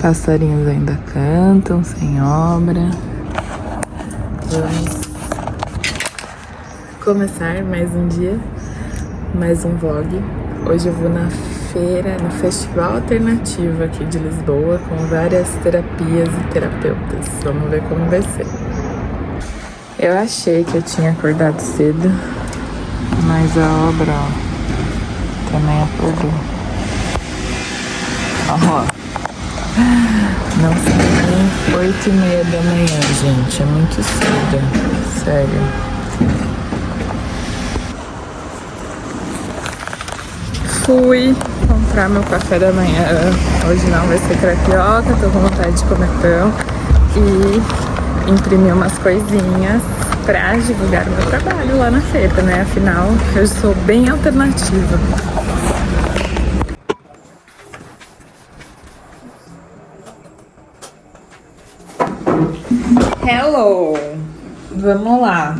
Passarinhos ainda cantam, sem obra. Vamos começar mais um dia, mais um vlog. Hoje eu vou na feira, no Festival Alternativo aqui de Lisboa, com várias terapias e terapeutas. Vamos ver como vai ser. Eu achei que eu tinha acordado cedo, mas a obra, ó, também acordou. Ó. Não são nem 8h30 da manhã, gente. É muito cedo. Sério. Fui comprar meu café da manhã. Hoje não vai ser crepioca, tô com vontade de comer pão. E imprimir umas coisinhas pra divulgar o meu trabalho lá na feira, né? Afinal, eu sou bem alternativa. Hello! Vamos lá.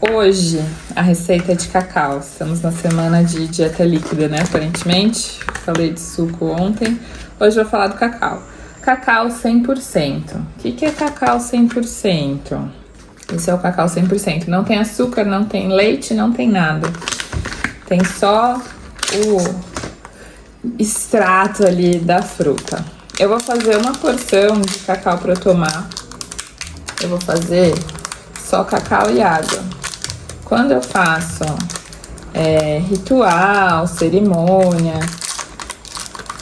Hoje a receita é de cacau. Estamos na semana de dieta líquida, né? Aparentemente. Falei de suco ontem. Hoje eu vou falar do cacau. Cacau 100%. O que é cacau 100%? Esse é o cacau 100%. Não tem açúcar, não tem leite, não tem nada. Tem só o extrato ali da fruta. Eu vou fazer uma porção de cacau para eu tomar. Eu vou fazer só cacau e água. Quando eu faço ritual, cerimônia,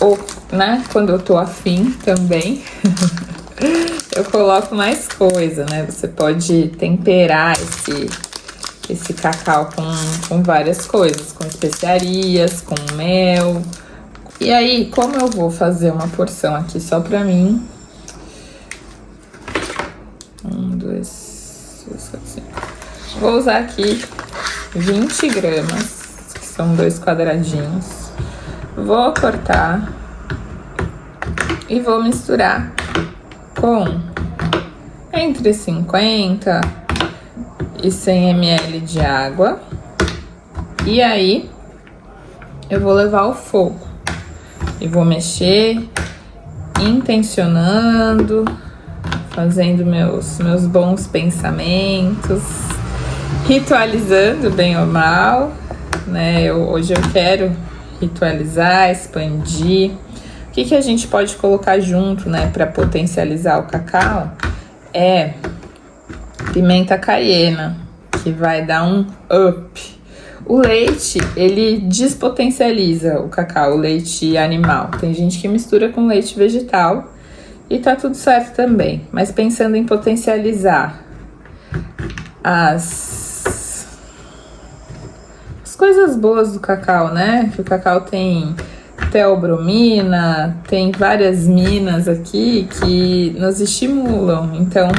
ou, né, quando eu tô afim também, eu coloco mais coisa, né? Você pode temperar esse cacau com várias coisas, com especiarias, com mel. E aí, como eu vou fazer uma porção aqui só pra mim, 1, 2, 3, 4, 5. Vou usar aqui 20 gramas, que são 2 quadradinhos. Vou cortar e vou misturar com entre 50 e 100 ml de água. E aí, eu vou levar ao fogo e vou mexer, intencionando, fazendo meus bons pensamentos, ritualizando bem ou mal, né? Hoje eu quero ritualizar, expandir. O que a gente pode colocar junto, né, para potencializar o cacau? É pimenta caiena, que vai dar um up. O leite, ele despotencializa o cacau, o leite animal. Tem gente que mistura com leite vegetal e tá tudo certo também. Mas pensando em potencializar as coisas boas do cacau, né? Que o cacau tem teobromina, tem várias minas aqui que nos estimulam. Então,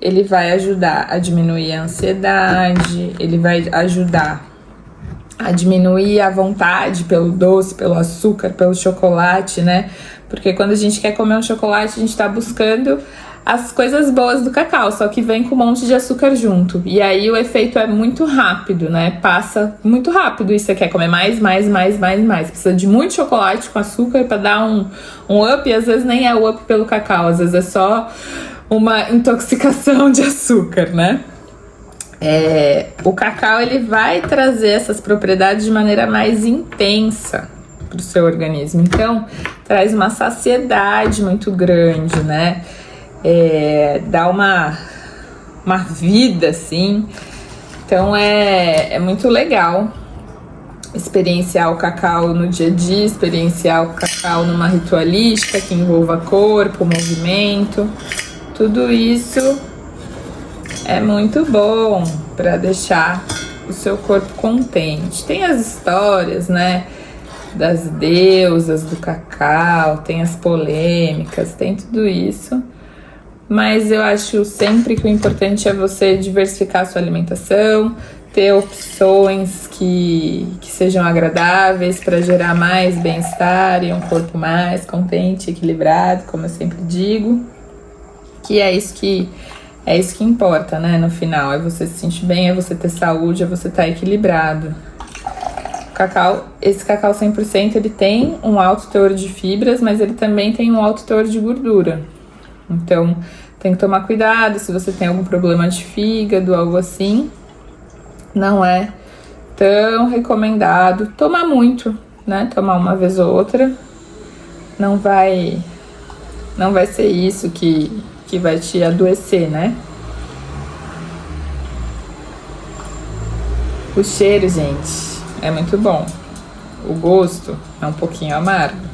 ele vai ajudar a diminuir a ansiedade, ele vai ajudar a diminuir a vontade pelo doce, pelo açúcar, pelo chocolate, né? Porque quando a gente quer comer um chocolate, a gente tá buscando as coisas boas do cacau, só que vem com um monte de açúcar junto. E aí o efeito é muito rápido, né? Passa muito rápido e você quer comer mais. Precisa de muito chocolate com açúcar pra dar um up, e às vezes nem é o up pelo cacau, às vezes é só uma intoxicação de açúcar, né? O cacau, ele vai trazer essas propriedades de maneira mais intensa para o seu organismo. Então, traz uma saciedade muito grande, né? Dá uma vida, assim. Então, é muito legal experienciar o cacau no dia a dia, experienciar o cacau numa ritualística que envolva corpo, movimento. Tudo isso é muito bom para deixar o seu corpo contente. Tem as histórias, né, das deusas do cacau, tem as polêmicas, tem tudo isso. Mas eu acho sempre que o importante é você diversificar a sua alimentação, ter opções que sejam agradáveis para gerar mais bem-estar e um corpo mais contente, equilibrado, como eu sempre digo. Que é isso que importa, né, no final. É você se sentir bem, é você ter saúde, é você estar equilibrado. O cacau, esse cacau 100%, ele tem um alto teor de fibras, mas ele também tem um alto teor de gordura. Então, tem que tomar cuidado se você tem algum problema de fígado, algo assim. Não é tão recomendado tomar muito, né? Tomar uma vez ou outra. Não vai ser isso que vai te adoecer, né? O cheiro, gente, é muito bom. O gosto é um pouquinho amargo.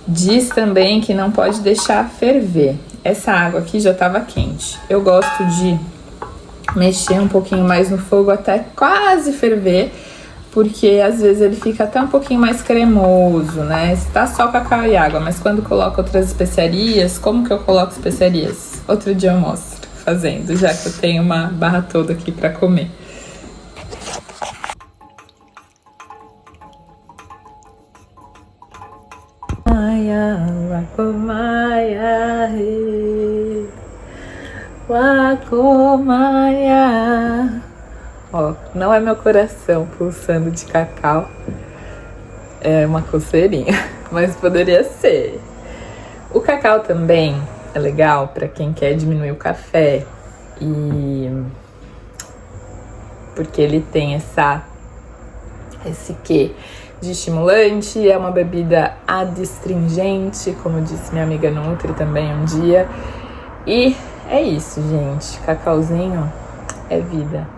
Diz também que não pode deixar ferver. Essa água aqui já estava quente. Eu gosto de mexer um pouquinho mais no fogo até quase ferver, porque às vezes ele fica até um pouquinho mais cremoso, né? Está só cacau e água, mas quando coloco outras especiarias, como que eu coloco especiarias? Outro dia eu mostro fazendo, já que eu tenho uma barra toda aqui para comer. Ó, não é meu coração pulsando de cacau, é uma coceirinha, mas poderia ser. O cacau também é legal para quem quer diminuir o café, e porque ele tem esse quê de estimulante, é uma bebida adstringente, como disse minha amiga Nutri também um dia. E é isso, gente, cacauzinho é vida.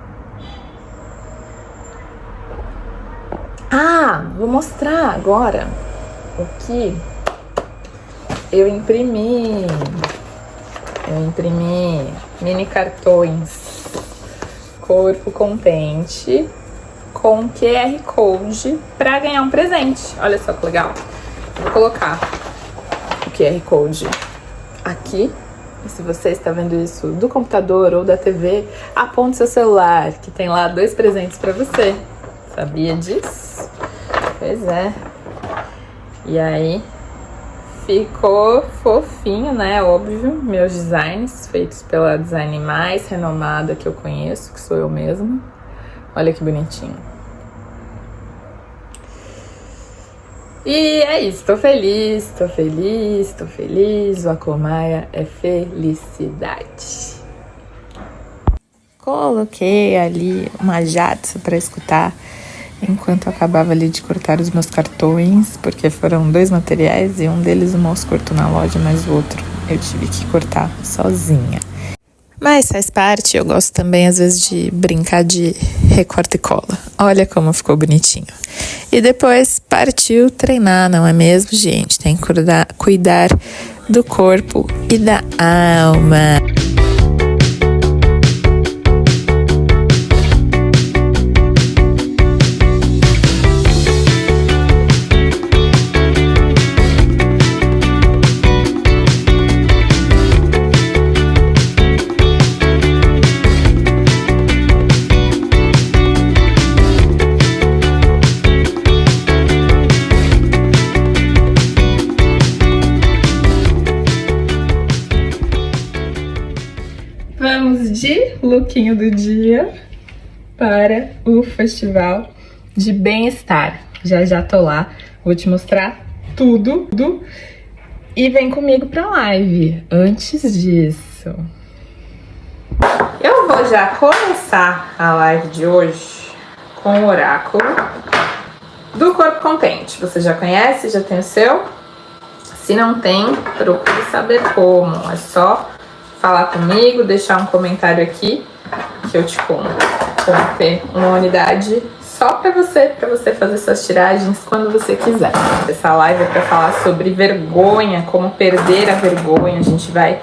Vou mostrar agora o que eu imprimi. Mini cartões Corpo Contente com QR Code para ganhar um presente. Olha só que legal. Vou colocar o QR Code aqui. E se você está vendo isso do computador ou da TV, aponte seu celular, que tem lá 2 presentes para você. Sabia disso? Pois é. E aí, ficou fofinho, né? Óbvio. Meus designs, feitos pela design mais renomada que eu conheço, que sou eu mesma. Olha que bonitinho. E é isso, tô feliz. O Acomaia é felicidade. Coloquei ali uma jatsu para escutar enquanto eu acabava ali de cortar os meus cartões, porque foram 2 materiais e um deles o moço cortou na loja, mas o outro eu tive que cortar sozinha. Mas faz parte, eu gosto também às vezes de brincar de recorta e cola. Olha como ficou bonitinho. E depois partiu treinar, não é mesmo, gente? Tem que cuidar do corpo e da alma. Vamos de lookinho do dia para o Festival de Bem-Estar. Já tô lá, vou te mostrar tudo e vem comigo pra live. Antes disso, eu vou já começar a live de hoje com o oráculo do Corpo Contente. Você já conhece? Já tem o seu? Se não tem, procure saber como. É só falar comigo, deixar um comentário aqui que eu te conto. Vamos ter uma unidade só pra você fazer suas tiragens quando você quiser. Essa live é pra falar sobre vergonha, como perder a vergonha. A gente vai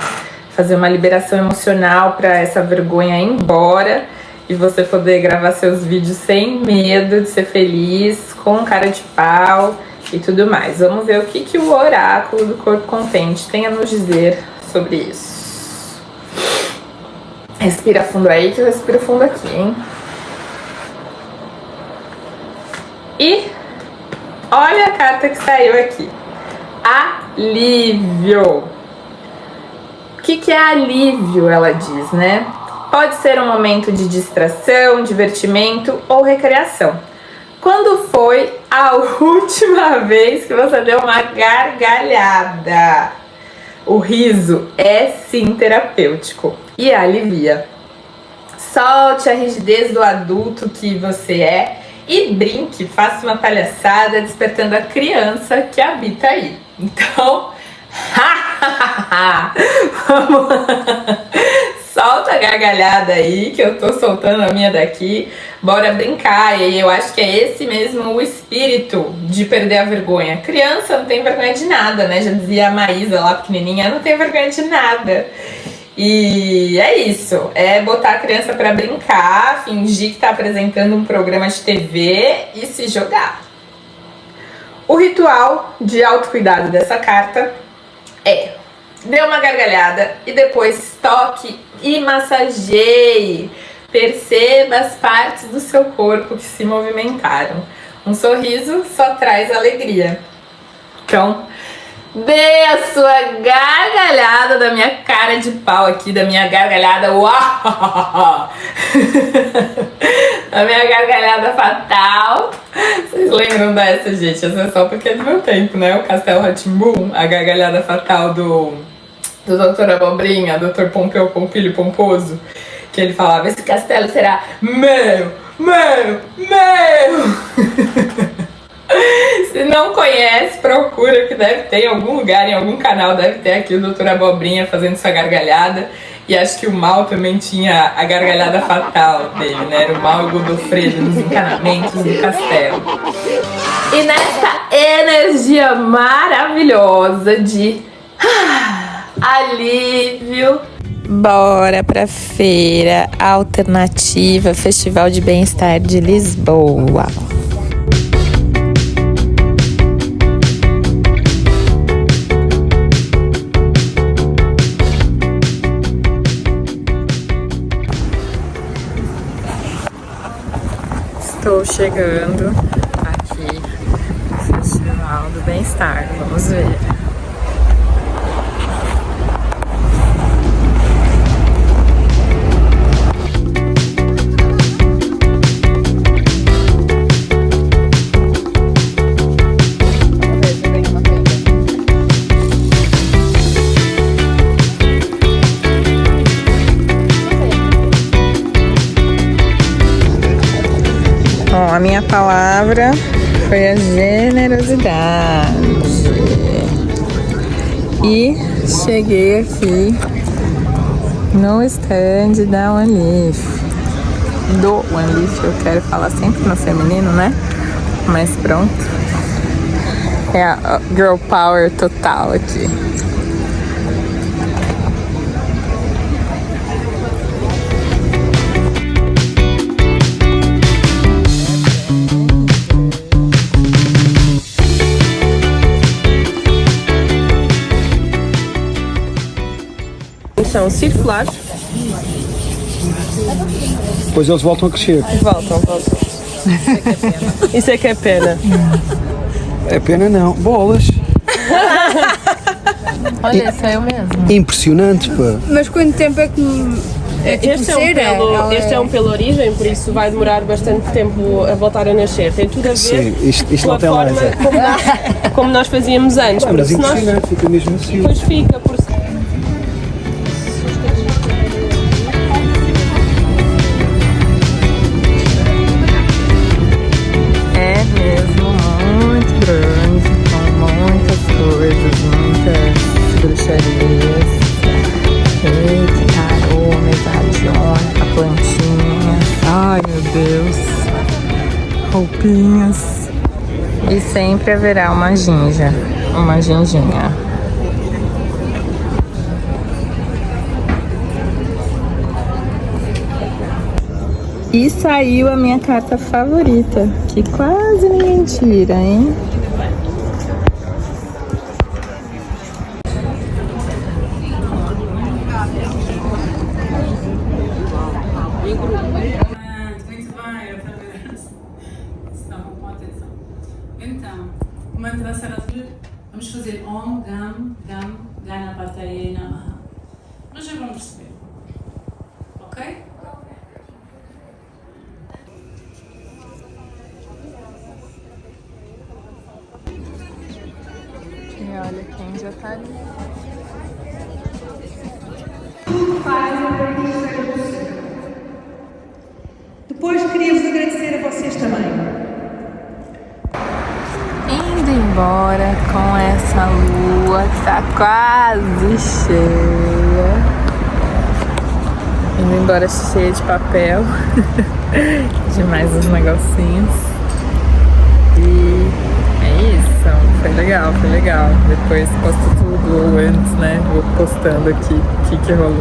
fazer uma liberação emocional pra essa vergonha ir embora e você poder gravar seus vídeos sem medo de ser feliz, com cara de pau e tudo mais. Vamos ver o que o oráculo do Corpo Contente tem a nos dizer sobre isso. Respira fundo aí, que eu respiro fundo aqui, hein? E olha a carta que saiu aqui. Alívio. O que é alívio, ela diz, né? Pode ser um momento de distração, divertimento ou recreação. Quando foi a última vez que você deu uma gargalhada? O riso é sim terapêutico e alivia. Solte a rigidez do adulto que você é e brinque, faça uma palhaçada despertando a criança que habita aí. Então, vamos lá. Solta a gargalhada aí, que eu tô soltando a minha daqui. Bora brincar. E eu acho que é esse mesmo o espírito de perder a vergonha. Criança não tem vergonha de nada, né? Já dizia a Maísa lá, pequenininha, não tem vergonha de nada. E é isso, é botar a criança pra brincar, fingir que tá apresentando um programa de TV e se jogar. O ritual de autocuidado dessa carta é: dê uma gargalhada e depois toque e massageie. Perceba as partes do seu corpo que se movimentaram. Um sorriso só traz alegria. Então, dê a sua gargalhada da minha cara de pau aqui, da minha gargalhada uau! Da minha gargalhada fatal. Vocês lembram dessa, gente? Essa é só porque é do meu tempo, né? O Castelo Rá-Tim-Bum, a gargalhada fatal do Dr. Abobrinha, Dr. Pompeu Pompilho Pomposo, que ele falava: esse castelo será meu. Se não conhece, procura, que deve ter em algum lugar, em algum canal, deve ter aqui o Dr. Abobrinha fazendo sua gargalhada. E acho que o Mal também tinha a gargalhada fatal dele, né? Era o Mal e o Godofredo nos encanamentos do castelo. E nessa energia maravilhosa de alívio, bora pra Feira Alternativa Festival de Bem-Estar de Lisboa. Estou chegando aqui no Festival do Bem-Estar, vamos ver. Bom, a minha palavra foi a generosidade. E cheguei aqui no stand da OneLeaf. Do OneLeaf, eu quero falar sempre no feminino, né? Mas pronto. É a girl power total aqui. São circulares. Depois eles voltam a crescer. Voltam. Isso é que é pena. É pena não. Bolas. Olha, isso é eu mesmo. Impressionante, pá. Mas quanto tempo é que Este é um pelo origem, por isso vai demorar bastante tempo a voltar a nascer. Tem tudo a ver Sim, isto com não a tem forma laser. como nós fazíamos antes. Ah, Porque mas se nós impressionante, fica mesmo assim. depois fica por É mesmo muito grande, com muitas coisas, muitas bruxarias. Eita, aroma, exadiona, plantinha. Ai, meu Deus. Roupinhas. E sempre haverá uma ginja, uma ginginha. E saiu a minha carta favorita, que quase ninguém tira, hein? Muito bem, outra vez. Estão com atenção. Então, o mantra Sarasvati, vamos fazer Om, Gam, Ganapataye Namaha. Mas já vão perceber. Ok? olha quem já tá ali. Depois queria-vos agradecer a vocês também. Indo embora com essa lua que tá quase cheia. Indo embora cheia de papel, de mais uns negocinhos. E é isso, foi legal, foi legal. Depois posto tudo, ou antes, né, vou postando aqui o que rolou.